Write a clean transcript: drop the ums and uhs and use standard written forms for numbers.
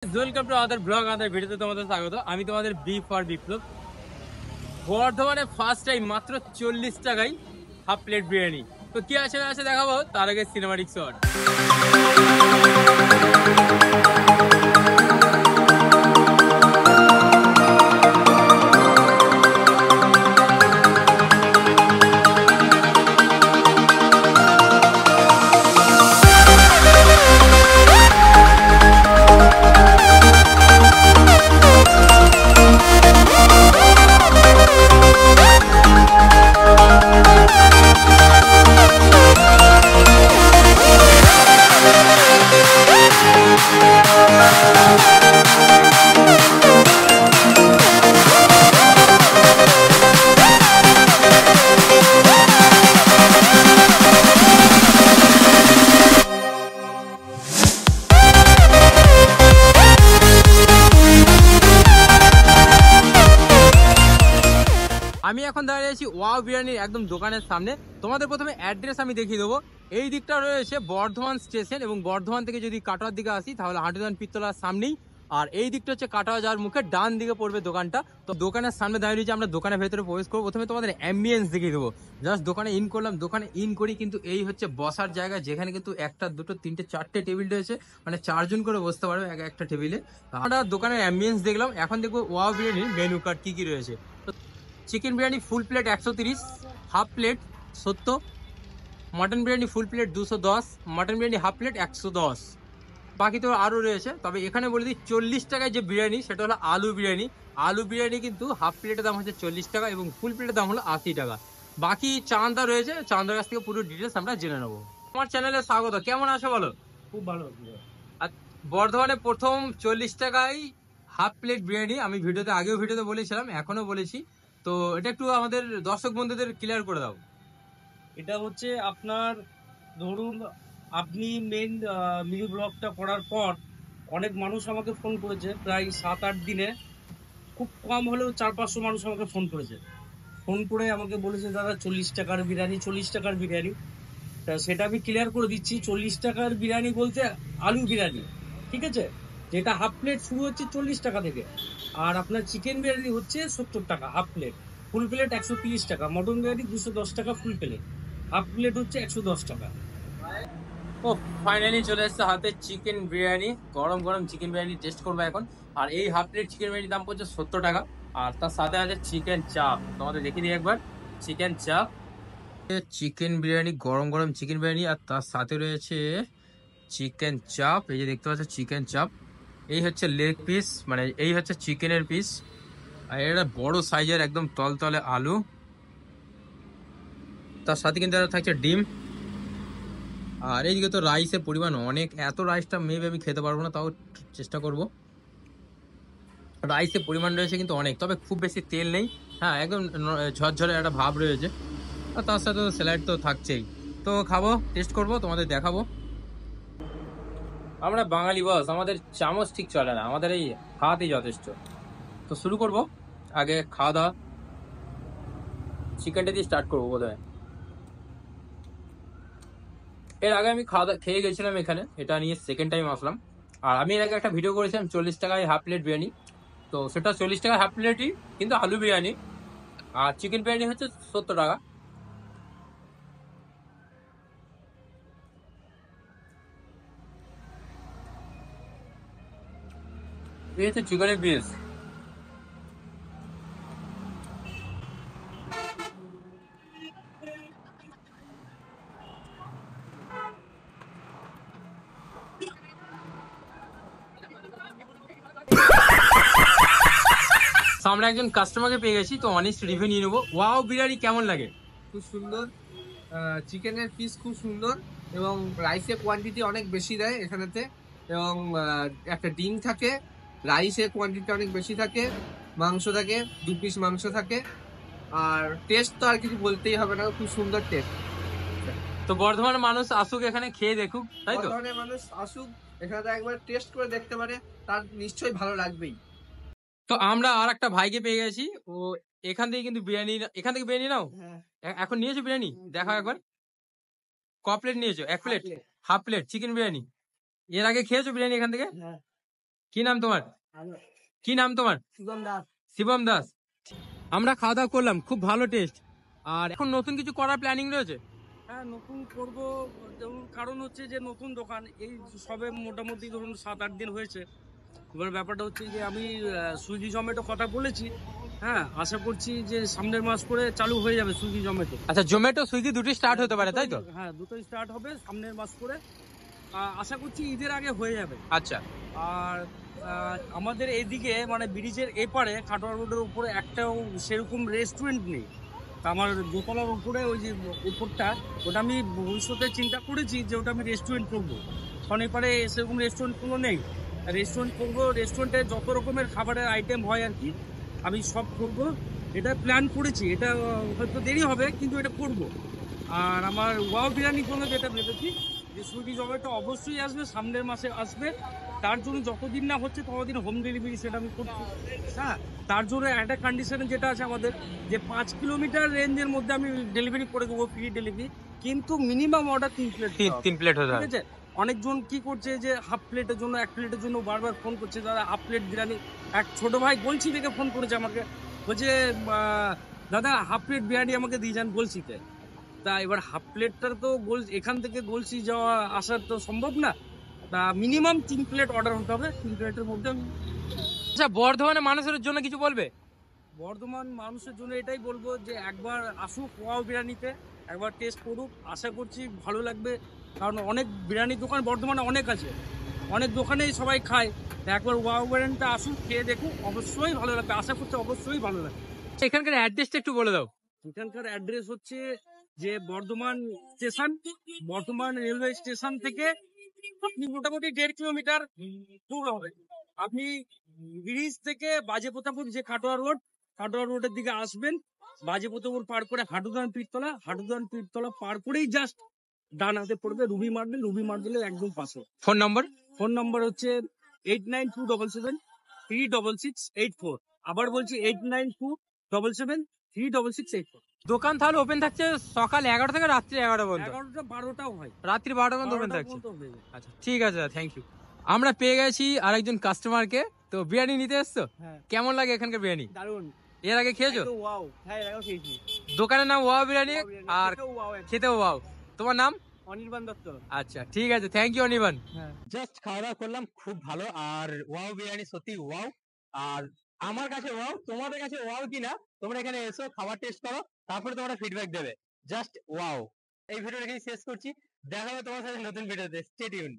Welcome to other blog, আদার ভিডিওতে তোমাদের স্বাগত। আমি তোমাদের বি ফর বিপ্লব। বর্ধমানে ফার্স্ট টাইম মাত্র 40 টাকায় হাফ প্লেট বিরিয়ানি। তো কি আছে না আছে দেখাবো, তার আগে সিনেমাটিক শট। আমি এখন দাঁড়িয়ে আছি ওয়াও বিরিয়ানির একদম দোকানের সামনে। তোমাদের প্রথমে অ্যাড্রেস আমি দেখিয়ে দেবো। এই দিকটা রয়েছে বর্ধমান স্টেশন, এবং বর্ধমান থেকে যদি কাটোয়ার দিকে আসি তাহলে হাঁটুদান পিত্তলার সামনেই। আর এই দিকটা হচ্ছে কাটোয়া যাওয়ার মুখে ডান দিকে পড়বে দোকানটা। তো দোকানের সামনে দাঁড়িয়ে রয়েছে, আমরা দোকানের ভেতরে প্রবেশ করবো। প্রথমে তোমাদের অ্যাম্বিয়েন্স দেখিয়ে দেবো। জাস্ট দোকানে ইন করলাম, দোকানে ইন করি কিন্তু এই হচ্ছে বসার জায়গা, যেখানে কিন্তু একটা দুটো তিনটে চারটে টেবিল রয়েছে, মানে 4 জন করে বসতে পারবে একটা টেবিলে। আমরা দোকানের অ্যাম্বিয়েন্স দেখলাম, এখন দেখবো ওয়াও বিরিয়ানির মেনু কার্ড কি কি রয়েছে। Chicken biryani full plate 130, half plate 70, mutton biryani full plate 210, mutton biryani half plate 110। বাকি তো আরও রয়েছে, তবে এখানে বলে দিই 40 টাকায় যে বিরিয়ানি সেটা হলো আলু বিরিয়ানি। আলু বিরিয়ানি কিন্তু হাফ প্লেটের দাম হচ্ছে 40 টাকা এবং ফুল প্লেটের দাম হলো 80 টাকা। বাকি চাঁদা রয়েছে, চাঁদার কাছ থেকে পুরো ডিটেলস আমরা জেনে নেবো। আমার চ্যানেলে স্বাগত, কেমন আছো বলো? খুব ভালো। আর বর্ধমানে প্রথম 40 টাকায় হাফ প্লেট বিরিয়ানি, আমি ভিডিওতে বলেছিলাম, এখনো বলেছি। তো এটা একটু আমাদের দর্শক বন্ধুদের ক্লিয়ার করে দাও। এটা হচ্ছে আপনার, ধরুন আপনি মেন মিনি ব্লগটা করার পর অনেক মানুষ আমাকে ফোন করেছে, প্রায় 7-8 দিনে খুব কম হলেও 400-500 মানুষ আমাকে ফোন করেছে। ফোন করে আমাকে বলেছে দাদা 40 টাকার বিরিয়ানি, 40 টাকার বিরিয়ানি। তা সেটা আমি ক্লিয়ার করে দিচ্ছি। 40 টাকার বিরিয়ানি বলতে আলু বিরিয়ানি, ঠিক আছে, যেটা হাফ প্লেট শুরু হচ্ছে 40 টাকা থেকে। আর আপনার চিকেন বিরিয়ানি হচ্ছে 70 টাকা হাফ প্লেট, ফুল প্লেট 130 টাকা, মটন বিরিয়ানি 210 টাকা ফুল প্লেট, হাফ প্লেট হচ্ছে 110 টাকা। ও ফাইনালি চলে এসেছে হাতে চিকেন বিরিয়ানি। গরম গরম চিকেন বিরিয়ানি টেস্ট করবো এখন। আর এই হাফ প্লেট চিকেন বিরিয়ানির দাম পড়ছে 70 টাকা। আর তার সাথে আছে চিকেন চাপ, তোমাদের দেখিয়ে দিই একবার। চিকেন চাপ, চিকেন বিরিয়ানি, গরম গরম চিকেন বিরিয়ানি, আর তার সাথে রয়েছে চিকেন চাপ। এই যে দেখতে পাচ্ছ চিকেন চাপ, এই হচ্ছে লেগ পিস, মানে এই হচ্ছে চিকেনের পিস। আর এটা বড় সাইজের একদম তলতলে আলু, তার সাথে কিন্তু এটা থাকছে ডিম। আর এইদিকে তো রাইসের পরিমাণ অনেক, এত রাইসটা মেবি আমি খেতে পারবো না, তাও চেষ্টা করব। রাইসের পরিমাণ রয়েছে কিন্তু অনেক, তবে খুব বেশি তেল নেই। হ্যাঁ, একদম ঝরঝরে একটা ভাব রয়েছে। আর তার সাথে তো স্যালাড তো থাকছেই। তো খাবো, টেস্ট করব, তোমাদের দেখাবো। আমরা বাঙালি বস, আমাদের চামচ ঠিক চলে না, আমাদের এই হাতই যথেষ্ট। তো শুরু করব, আগে খাওয়া দাওয়া। চিকেনটা দিয়ে স্টার্ট করবো বোধহয়। এর আগে আমি খেয়ে গেছিলাম এখানে, এটা নিয়ে সেকেন্ড টাইম আসলাম। আর আমি এর আগে একটা ভিডিও করেছিলাম 40 টাকায় হাফ প্লেট বিরিয়ানি। তো সেটা 40 টাকায় হাফ প্লেটই, কিন্তু আলু বিরিয়ানি। আর চিকেন বিরিয়ানি হচ্ছে 70 টাকা। এই হচ্ছে চিকেনের পিস। আমরা একজন কাস্টমারকে পেয়ে গেছি, তো অনেস্ট রিভিউ নিয়ে নেবো। ওয়াও বিরিয়ানি কেমন লাগে? খুব সুন্দর। চিকেনের পিস খুব সুন্দর এবং রাইসের কোয়ান্টিটি অনেক বেশি দেয় এখানেতে। এবং একটা ডিম থাকে, রাইসের কোয়ান্টিটি অনেক বেশি থাকে, মাংস থাকে, 2 পিস মাংস থাকে। আর টেস্ট তো আর কিছু বলতেই হবে না, খুব সুন্দর টেস্ট। তো বর্ধমানের মানুষ আসুক এখানে, খেয়ে দেখুক, তাই তো? ধরনের মানুষ আসুক এখানে, একবার টেস্ট করে দেখতে পারে, তার নিশ্চয়ই ভালো লাগবেই। তো আমরা আর একটা ভাইকে পেয়ে গেছি, ও এখান থেকে কিন্তু বিরিয়ানি, এখান থেকে বিরিয়ানি নাও। হ্যাঁ, এখন নিয়েছো বিরিয়ানি, দেখাও একবার। ক প্লেট নিয়েছো? 1 plate, half plate chicken biryani. এর আগে খেয়েছো বিরিয়ানি এখান থেকে? হ্যাঁ। কি নাম তোমার? কি নাম তোমার? শিবম দাস। আমরা খাওয়া দাওয়া করলাম, খুব ভালো টেস্ট। আর এখন নতুন কিছু করার প্ল্যানিং রয়েছে? হ্যাঁ, নতুন করব। যেমন কারণ হচ্ছে যে নতুন দোকান এই সবে মোটামুটি ধরুন 7-8 দিন হয়েছে। এবার ব্যাপারটা হচ্ছে যে আমি সুইগি জোম্যাটো কথা বলেছি। হ্যাঁ, আশা করছি যে সামনের মাস করে চালু হয়ে যাবে সুইগি জোম্যাটো। আচ্ছা, জোম্যাটো সুইগি দুটি স্টার্ট হতে পারে, তাই তো? হ্যাঁ, দুটোই স্টার্ট হবে সামনের মাস করে। আশা করছি ঈদের আগে হয়ে যাবে। আচ্ছা। আর আমাদের এদিকে মানে ব্রিজের এপারে কাটোয়া রোডের উপরে একটাও সেরকম রেস্টুরেন্ট নেই। তা আমার দোতলার উপরে ওই যে উপরটা, ওটা আমি ভবিষ্যতে চিন্তা করেছি যে ওটা আমি রেস্টুরেন্ট করবো। কারণ এপারে সেরকম রেস্টুরেন্টগুলো নেই। রেস্টুরেন্ট করবো, রেস্টুরেন্টে যত রকমের খাবারের আইটেম হয় আর কি আমি সব করবো। এটা প্ল্যান করেছি, এটা হয়তো দেরি হবে কিন্তু এটা করবো। আর আমার ওয়াও বিরিয়ানির জন্য যেটা ভেবেছি যে সুইগি জোম্যাটো অবশ্যই আসবে, সামনের মাসে আসবে। তার জন্য যতদিন না হচ্ছে ততদিন হোম ডেলিভারি সেটা আমি করছি। হ্যাঁ, তার জন্য একটা কন্ডিশনে যেটা আছে আমাদের যে 5 কিলোমিটার রেঞ্জের মধ্যে আমি ডেলিভারি করে দেবো, ফ্রি ডেলিভারি। কিন্তু মিনিমাম অর্ডার 3 প্লেট, 3 প্লেট হতে ঠিক হবে। আছে। অনেকজন কি করছে যে হাফ প্লেটের জন্য, 1 প্লেটের জন্য বারবার ফোন করছে, দাদা হাফ প্লেট বিরিয়ানি। এক ছোট ভাই গলসি থেকে ফোন করেছে আমাকে, বলছে দাদা হাফ প্লেট বিরিয়ানি আমাকে দিয়ে যান গলসিতে। তা এবার হাফ প্লেটটার তো এখান থেকে গলসি যাওয়া আসার তো সম্ভব না। তা মিনিমাম 3 প্লেট অর্ডার হতে হবে, 3 প্লেটের মধ্যে আচ্ছা, বর্ধমানে মানুষের জন্য কিছু বলবে? বর্ধমান মানুষের জন্য এটাই বলবো যে একবার আসুক ওয়াও বিরিয়ানিতে, একবার টেস্ট করুক। আশা করছি ভালো লাগবে। কারণ অনেক বিরিয়ানির দোকান বর্ধমানে অনেক আছে, অনেক দোকানেই সবাই খায়। তা একবার ওয়াও বিরিয়ানিটা আসুক, খেয়ে দেখুক, অবশ্যই ভালো লাগবে। আশা করছি অবশ্যই ভালো লাগবে। এখানকার অ্যাড্রেসটা একটু বলে দাও। এখানকার অ্যাড্রেস হচ্ছে যে Bardhaman station, Bardhaman railway station থেকে আপনি মোটামুটি 1.5 কিলোমিটার দূর হবে। আপনি ব্রিজ থেকে বাজেপ্রতাপুর যে কাটোয়া রোড, কাটোয়া রোডের দিকে আসবেন। বাজেপ্রতাপুর পার করে হাটুদান পীরতলা, হাটুদান পীরতলা পার করেই জাস্ট ডান হাতে পড়বে, রুবি মার্বেল, রুবি মার্বেলের একদম পাশে। ফোন নম্বর? ফোন নম্বর হচ্ছে 8927736684। আবার বলছি 8927736684। দোকান তাহলে ওপেন থাকছে সকাল 11 থেকে রাত্রি 11 পর্যন্ত? 11টা 12টাও হয়, রাত্রি 12টা পর্যন্ত ওপেন 12টা থাকছে। পর্যন্ত হয়ে যায়। আচ্ছা, ঠিক আছে, থ্যাংক ইউ। আমরা পেয়ে গেছি আরেকজন কাস্টমারকে। তো বিরিয়ানি নিতে এসছো? হ্যাঁ, কেমন লাগে এখানকার বিরিয়ানি? দারুন। এর আগে খেয়েছো? ওয়াও, হ্যাঁ এর আগেও খেয়েছি। দোকানের নাম ওয়াও বিরিয়ানি, আর ওয়াও, খেতেও ওয়াও। তোমার নাম? অনির্বাণ দত্ত। আচ্ছা, ঠিক আছে, থ্যাংক ইউ অনির্বাণ। হ্যাঁ। জাস্ট খাওয়া দাওয়া করলাম, খুব ভালো। আর ওয়াও বিরিয়ানি সত্যি ওয়াও। আর আমার কাছে ওয়াও, তোমাদের কাছে ওয়াও কিনা তোমরা এখানে এসো, খাবার টেস্ট করো, তারপরে তোমরা ফিডব্যাক দেবে। Just wow. এই ভিডিওটা এখানেই শেষ করছি, দেখা হবে তোমার সাথে নতুন ভিডিওতে। Stay tune.